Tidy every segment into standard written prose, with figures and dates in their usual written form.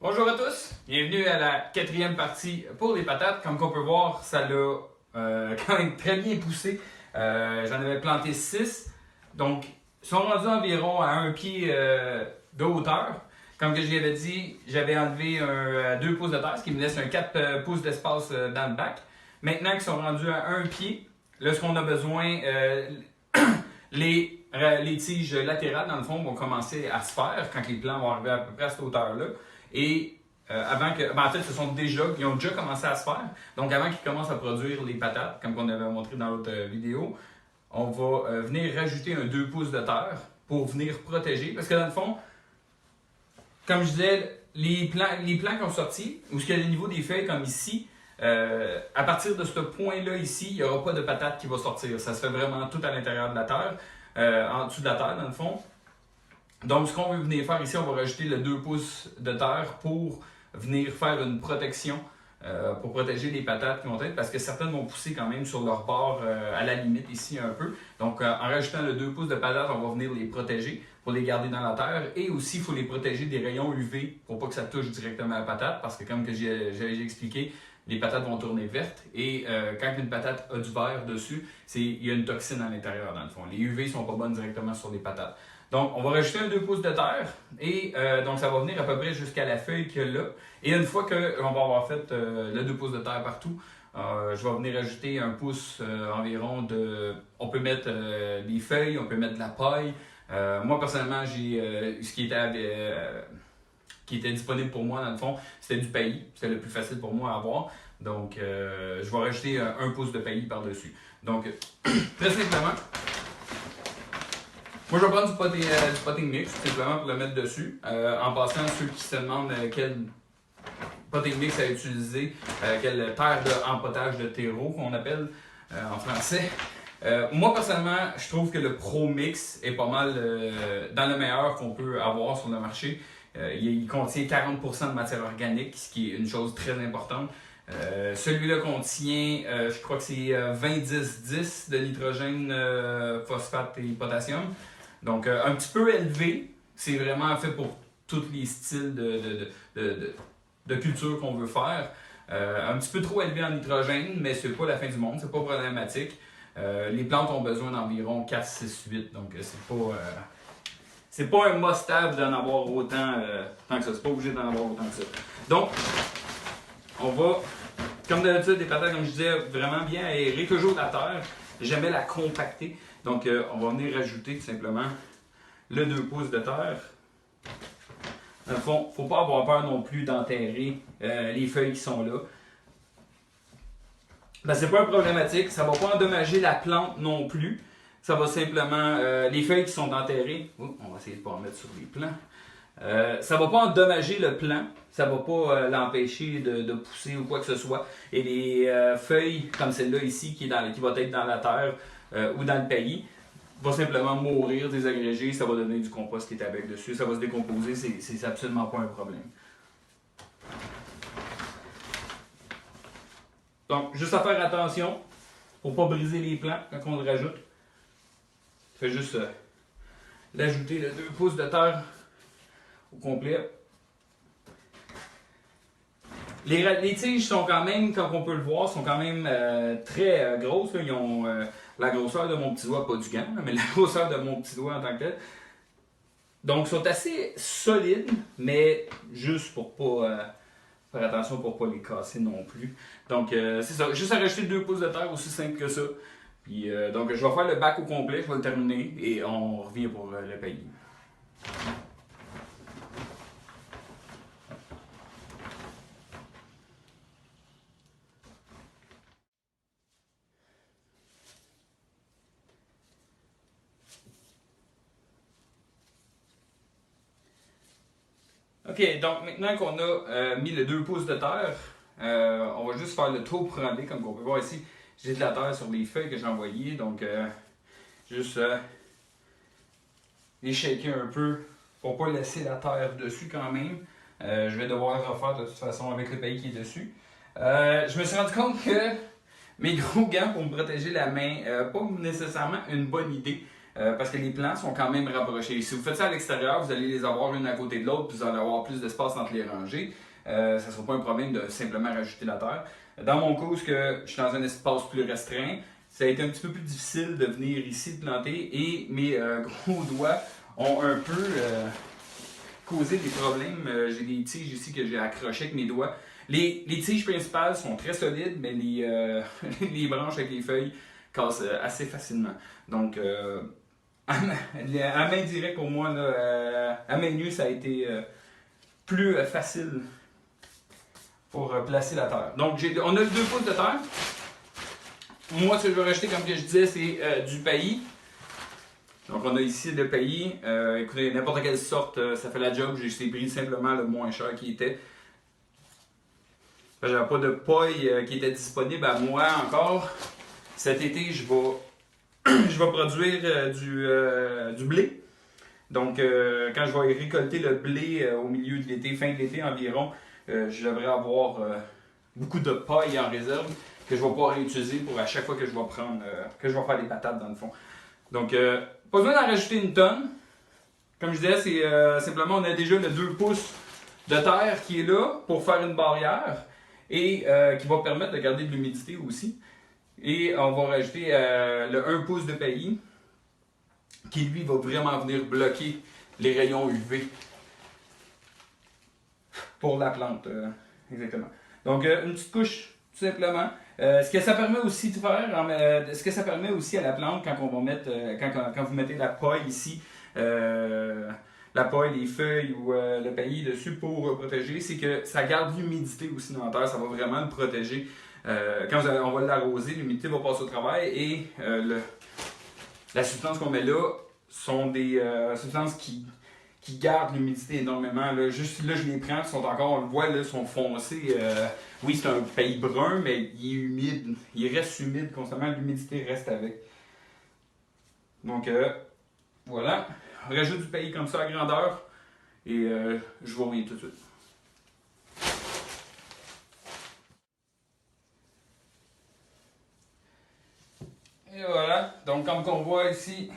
Bonjour à tous, bienvenue à la quatrième partie pour les patates. Comme on peut voir, ça l'a quand même très bien poussé. J'en avais planté 6, donc ils sont rendus environ à 1 pied de hauteur. Comme que je l'avais dit, j'avais enlevé 2 pouces de terre, ce qui me laisse un 4 pouces d'espace dans le bac. Maintenant qu'ils sont rendus à 1 pied, là ce qu'on a besoin, les tiges latérales dans le fond vont commencer à se faire quand les plants vont arriver à peu près à cette hauteur-là. Et avant que. En fait, ils ont déjà commencé à se faire. Donc, avant qu'ils commencent à produire les patates, comme on avait montré dans l'autre vidéo, on va venir rajouter un 2 pouces de terre pour venir protéger. Parce que dans le fond, comme je disais, les plants qui ont sorti, ou ce qu'il y a au niveau des feuilles comme ici, à partir de ce point-là ici, il n'y aura pas de patate qui va sortir. Ça se fait vraiment tout à l'intérieur de la terre, en dessous de la terre dans le fond. Donc, ce qu'on veut venir faire ici, on va rajouter le 2 pouces de terre pour venir faire une protection, pour protéger les patates qui vont être, parce que certaines vont pousser quand même sur leur bord à la limite ici un peu. Donc, en rajoutant le 2 pouces de patates, on va venir les protéger pour les garder dans la terre. Et aussi, il faut les protéger des rayons UV pour pas que ça touche directement la patate, parce que comme que j'ai expliqué, les patates vont tourner vertes et quand une patate a du vert dessus, il y a une toxine à l'intérieur dans le fond. Les UV ne sont pas bonnes directement sur les patates. Donc, on va rajouter un 2 pouces de terre et donc ça va venir à peu près jusqu'à la feuille qu'il y a là. Et une fois qu'on va avoir fait le 2 pouces de terre partout, je vais venir ajouter 1 pouce environ de... On peut mettre des feuilles, on peut mettre de la paille. Moi, personnellement, j'ai ce qui était disponible pour moi, dans le fond, c'était du paillis. C'était le plus facile pour moi à avoir. Donc, je vais rajouter 1 pouce de paillis par-dessus. Donc, très simplement, moi, je vais prendre du potting mix, tout simplement pour le mettre dessus. En passant, ceux qui se demandent quel potting mix à utiliser, quelle terre d'empotage de terreau qu'on appelle en français. Moi, personnellement, je trouve que le Pro Mix est pas mal dans le meilleur qu'on peut avoir sur le marché. Il contient 40% de matière organique, ce qui est une chose très importante. Celui-là contient, je crois que c'est 20-10-10 de nitrogène, phosphate et potassium. Donc, un petit peu élevé, c'est vraiment fait pour tous les styles de culture qu'on veut faire. Un petit peu trop élevé en nitrogène, mais c'est pas la fin du monde, c'est pas problématique. Les plantes ont besoin d'environ 4, 6, 8, donc c'est pas un must-have d'en avoir autant tant que ça. C'est pas obligé d'en avoir autant que ça. Donc, on va, comme d'habitude, des patates, comme je disais, vraiment bien aérer, toujours la terre. Jamais la compacter. Donc, on va venir rajouter tout simplement le 2 pouces de terre. Dans le fond, il ne faut pas avoir peur non plus d'enterrer les feuilles qui sont là. Ben, c'est pas problématique, ça ne va pas endommager la plante non plus. Ça va simplement, les feuilles qui sont enterrées, on va essayer de ne pas en mettre sur les plants. Ça ne va pas endommager le plant, ça ne va pas l'empêcher de pousser ou quoi que ce soit. Et les feuilles comme celle-là ici qui va être dans la terre ou dans le paillis, va simplement mourir, désagréger, ça va donner du compost qui est avec dessus, ça va se décomposer, c'est absolument pas un problème. Donc, juste à faire attention pour ne pas briser les plants quand on le rajoute. Fait juste l'ajouter le 2 pouces de terre au complet. Les tiges sont quand même, comme on peut le voir, sont quand même très grosses. Là. Ils ont la grosseur de mon petit doigt, pas du gant, mais la grosseur de mon petit doigt en tant que tel. Donc, ils sont assez solides, mais juste pour pas faire attention pour pas les casser non plus. Donc, c'est ça. Juste à rajouter 2 pouces de terre, aussi simple que ça. Puis, donc, je vais faire le bac au complet, je vais le terminer et on revient pour le paillis. Ok, donc maintenant qu'on a mis le 2 pouces de terre, on va juste faire le tour pour enlever, comme on peut voir ici, j'ai de la terre sur les feuilles que j'ai envoyées, donc juste les shaker un peu pour pas laisser la terre dessus quand même. Je vais devoir le refaire de toute façon avec le paillis qui est dessus. Je me suis rendu compte que mes gros gants pour me protéger la main, pas nécessairement une bonne idée. parce que les plants sont quand même rapprochés. Si vous faites ça à l'extérieur, vous allez les avoir une à côté de l'autre, puis vous allez avoir plus d'espace entre les rangées. Ça ne sera pas un problème de simplement rajouter la terre. Dans mon cas, où je suis dans un espace plus restreint, ça a été un petit peu plus difficile de venir ici planter et mes gros doigts ont un peu causé des problèmes. J'ai des tiges ici que j'ai accrochées avec mes doigts. Les tiges principales sont très solides, mais les branches avec les feuilles cassent assez facilement. Donc, à main directe pour moi, là, à main nue, ça a été plus facile pour placer la terre. Donc, on a 2 pouces de terre. Moi, ce que je vais rajouter, comme que je disais, c'est du paillis. Donc, on a ici le paillis. Écoutez, n'importe quelle sorte, ça fait la job. J'ai pris simplement le moins cher qui était. J'avais pas de paille qui était disponible à moi encore. Cet été, je vais produire du blé. Donc, quand je vais récolter le blé au milieu de l'été, fin de l'été environ, je devrais avoir beaucoup de paille en réserve que je vais pouvoir réutiliser pour à chaque fois que je vais prendre, que je vais faire des patates dans le fond. Donc, pas besoin d'en rajouter une tonne. Comme je disais, c'est simplement, on a déjà le 2 pouces de terre qui est là pour faire une barrière et qui va permettre de garder de l'humidité aussi. Et on va rajouter le 1 pouce de paillis qui lui va vraiment venir bloquer les rayons UV pour la plante. Exactement. Donc une petite couche tout simplement. Ce que ça permet aussi de faire, ce que ça permet aussi à la plante quand on va mettre, quand vous mettez la paille ici, la paille, les feuilles ou le paillis dessus pour protéger, c'est que ça garde l'humidité aussi dans la terre, ça va vraiment le protéger. Quand on va l'arroser, l'humidité va passer au travail et la substance qu'on met là sont des substances qui gardent l'humidité énormément. Là. Juste là, je les prends, ils sont encore, on le voit, là, sont foncés. Oui, c'est un paillis brun, mais il est humide. Il reste humide constamment, l'humidité reste avec. Donc, voilà. On rajoute du paillis comme ça à grandeur et je vous reviens tout de suite. Et voilà, donc comme on voit ici,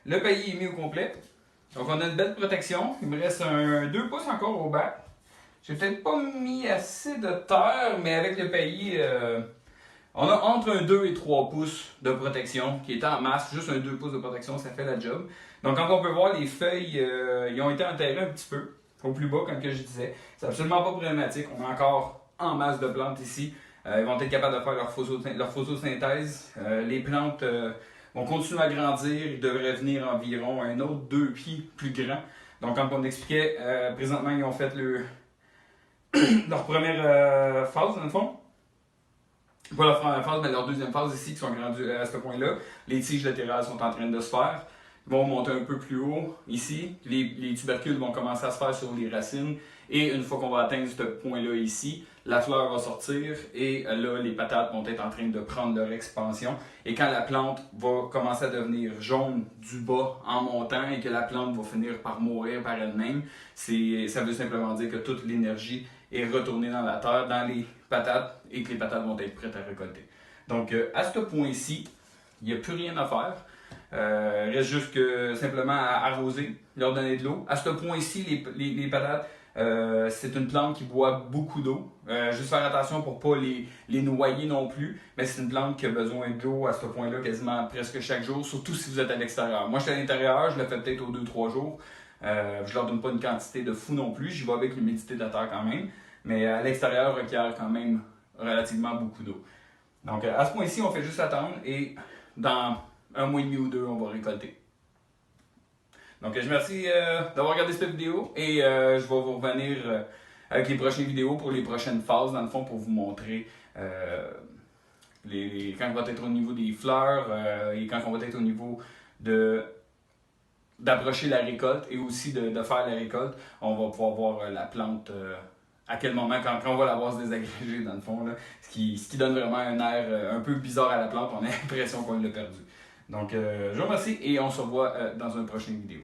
le paillis est mis au complet. Donc on a une belle protection. Il me reste un 2 pouces encore au bac. J'ai peut-être pas mis assez de terre, mais avec le paillis, on a entre un 2 et 3 pouces de protection qui est en masse. Juste un 2 pouces de protection, ça fait la job. Donc comme on peut voir, les feuilles, ils ont été enterrées un petit peu au plus bas, comme que je disais. C'est absolument pas problématique. On a encore en masse de plantes ici. Ils vont être capables de faire leur photosynthèse. Les plantes vont continuer à grandir. Ils devraient venir environ un autre 2 pieds plus grand. Donc, comme on expliquait, présentement, ils ont fait leur première phase, dans le fond. Pas leur première phase, mais leur deuxième phase ici, qui sont grandus à ce point-là. Les tiges latérales sont en train de se faire. Ils vont monter un peu plus haut ici. Les tubercules vont commencer à se faire sur les racines. Et une fois qu'on va atteindre ce point-là ici, la fleur va sortir et là, les patates vont être en train de prendre leur expansion. Et quand la plante va commencer à devenir jaune du bas en montant et que la plante va finir par mourir par elle-même, ça veut simplement dire que toute l'énergie est retournée dans la terre, dans les patates et que les patates vont être prêtes à récolter. Donc, à ce point-ci, il n'y a plus rien à faire. Il reste juste que simplement à arroser, leur donner de l'eau. À ce point-ci, les patates, c'est une plante qui boit beaucoup d'eau. Juste faire attention pour ne pas les noyer non plus. Mais c'est une plante qui a besoin d'eau à ce point-là quasiment presque chaque jour, surtout si vous êtes à l'extérieur. Moi, je suis à l'intérieur, je le fais peut-être aux 2-3 jours. Je leur donne pas une quantité de fou non plus. J'y vais avec l'humidité de la terre quand même. Mais à l'extérieur, requiert quand même relativement beaucoup d'eau. Donc, à ce point-ci, on fait juste attendre et dans 1 mois et demi ou 2, on va récolter. Donc, je vous remercie d'avoir regardé cette vidéo et je vais vous revenir avec les prochaines vidéos pour les prochaines phases, dans le fond, pour vous montrer quand on va être au niveau des fleurs et quand on va être au niveau d'approcher la récolte et aussi de faire la récolte. On va pouvoir voir la plante à quel moment, quand on va la voir se désagréger, dans le fond, là, ce qui donne vraiment un air un peu bizarre à la plante. On a l'impression qu'on l'a perdu. Donc, je vous remercie et on se revoit dans une prochaine vidéo.